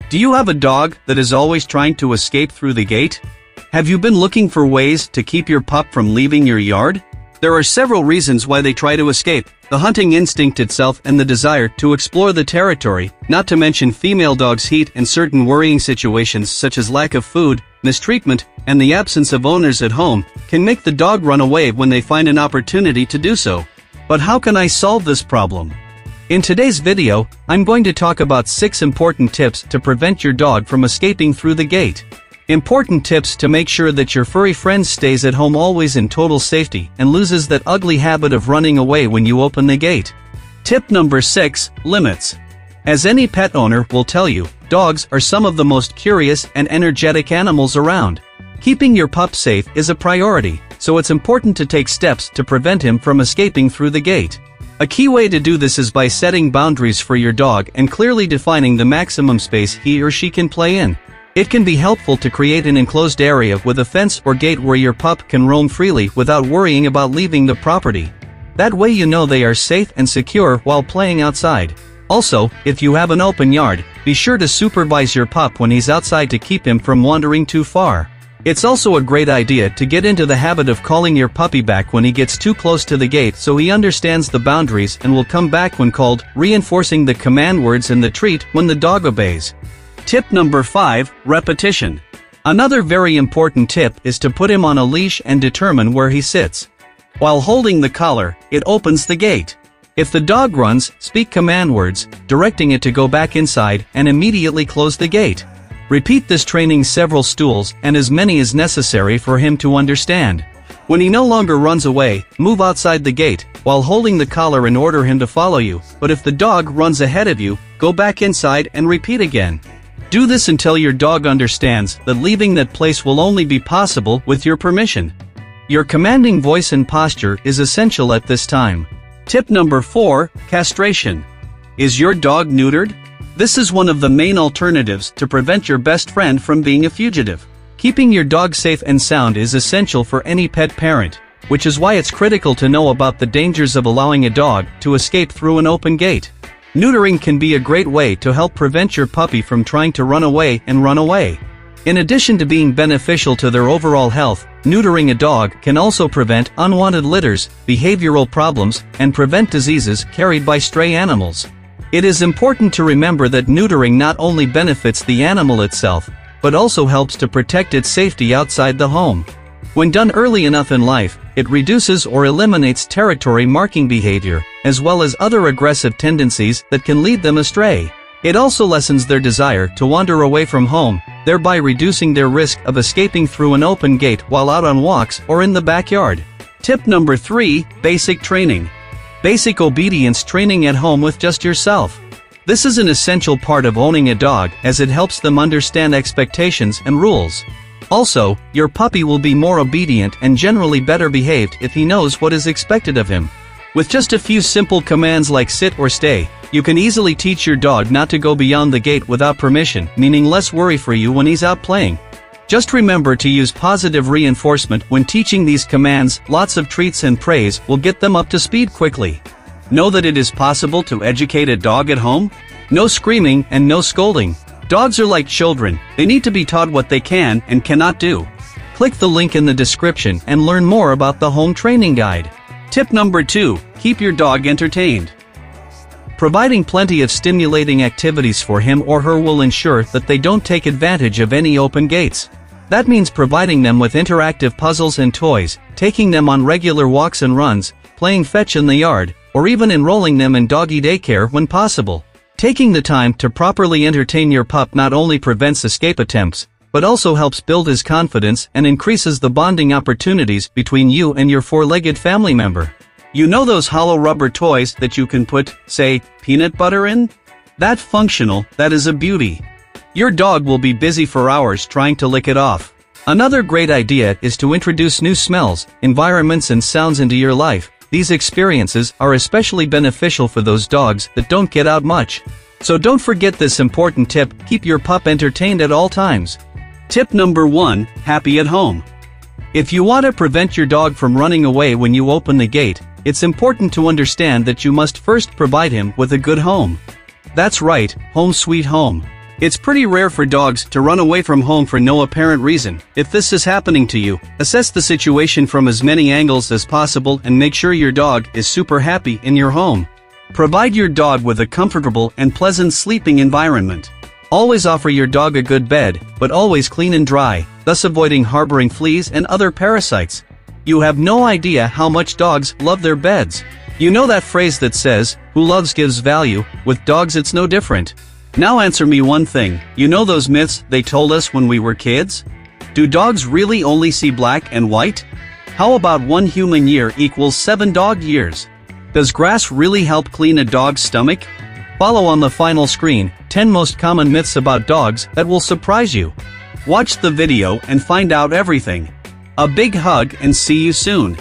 Do you have a dog that is always trying to escape through the gate? Have you been looking for ways to keep your pup from leaving your yard? There are several reasons why they try to escape: the hunting instinct itself and the desire to explore the territory, not to mention female dogs' heat and certain worrying situations such as lack of food, mistreatment, and the absence of owners at home, can make the dog run away when they find an opportunity to do so. But how can I solve this problem? In today's video, I'm going to talk about 6 important tips to prevent your dog from escaping through the gate. Important tips to make sure that your furry friend stays at home always in total safety and loses that ugly habit of running away when you open the gate. Tip number 6, limits. As any pet owner will tell you, dogs are some of the most curious and energetic animals around. Keeping your pup safe is a priority, so it's important to take steps to prevent him from escaping through the gate. A key way to do this is by setting boundaries for your dog and clearly defining the maximum space he or she can play in. It can be helpful to create an enclosed area with a fence or gate where your pup can roam freely without worrying about leaving the property. That way you know they are safe and secure while playing outside. Also, if you have an open yard, be sure to supervise your pup when he's outside to keep him from wandering too far. It's also a great idea to get into the habit of calling your puppy back when he gets too close to the gate so he understands the boundaries and will come back when called, reinforcing the command words and the treat when the dog obeys. Tip number 5, repetition. Another very important tip is to put him on a leash and determine where he sits. While holding the collar, it opens the gate. If the dog runs, speak command words, directing it to go back inside and immediately close the gate. Repeat this training several stools and as many as necessary for him to understand. When he no longer runs away, move outside the gate, while holding the collar and order him to follow you, but if the dog runs ahead of you, go back inside and repeat again. Do this until your dog understands that leaving that place will only be possible with your permission. Your commanding voice and posture is essential at this time. Tip number 4, castration. Is your dog neutered? This is one of the main alternatives to prevent your best friend from being a fugitive. Keeping your dog safe and sound is essential for any pet parent, which is why it's critical to know about the dangers of allowing a dog to escape through an open gate. Neutering can be a great way to help prevent your puppy from trying to run away. In addition to being beneficial to their overall health, neutering a dog can also prevent unwanted litters, behavioral problems, and prevent diseases carried by stray animals. It is important to remember that neutering not only benefits the animal itself, but also helps to protect its safety outside the home. When done early enough in life, it reduces or eliminates territory marking behavior, as well as other aggressive tendencies that can lead them astray. It also lessens their desire to wander away from home, thereby reducing their risk of escaping through an open gate while out on walks or in the backyard. Tip number 3, basic training. Basic obedience training at home with just yourself. This is an essential part of owning a dog as it helps them understand expectations and rules. Also, your puppy will be more obedient and generally better behaved if he knows what is expected of him. With just a few simple commands like sit or stay, you can easily teach your dog not to go beyond the gate without permission, meaning less worry for you when he's out playing. Just remember to use positive reinforcement when teaching these commands. Lots of treats and praise will get them up to speed quickly. Know that it is possible to educate a dog at home? No screaming and no scolding. Dogs are like children, they need to be taught what they can and cannot do. Click the link in the description and learn more about the home training guide. Tip number 2, keep your dog entertained. Providing plenty of stimulating activities for him or her will ensure that they don't take advantage of any open gates. That means providing them with interactive puzzles and toys, taking them on regular walks and runs, playing fetch in the yard, or even enrolling them in doggy daycare when possible. Taking the time to properly entertain your pup not only prevents escape attempts, but also helps build his confidence and increases the bonding opportunities between you and your 4-legged family member. You know those hollow rubber toys that you can put, say, peanut butter in? That functional, that is a beauty. Your dog will be busy for hours trying to lick it off. Another great idea is to introduce new smells, environments and sounds into your life. These experiences are especially beneficial for those dogs that don't get out much. So don't forget this important tip: keep your pup entertained at all times. Tip number 1, happy at home. If you want to prevent your dog from running away when you open the gate, it's important to understand that you must first provide him with a good home. That's right, home sweet home. It's pretty rare for dogs to run away from home for no apparent reason. If this is happening to you, assess the situation from as many angles as possible and make sure your dog is super happy in your home. Provide your dog with a comfortable and pleasant sleeping environment. Always offer your dog a good bed, but always clean and dry, thus avoiding harboring fleas and other parasites. You have no idea how much dogs love their beds. You know that phrase that says, "Who loves gives value," with dogs it's no different. Now answer me one thing, you know those myths they told us when we were kids? Do dogs really only see black and white? How about 1 human year equals 7 dog years? Does grass really help clean a dog's stomach? Follow on the final screen, 10 most common myths about dogs that will surprise you. Watch the video and find out everything. A big hug and see you soon.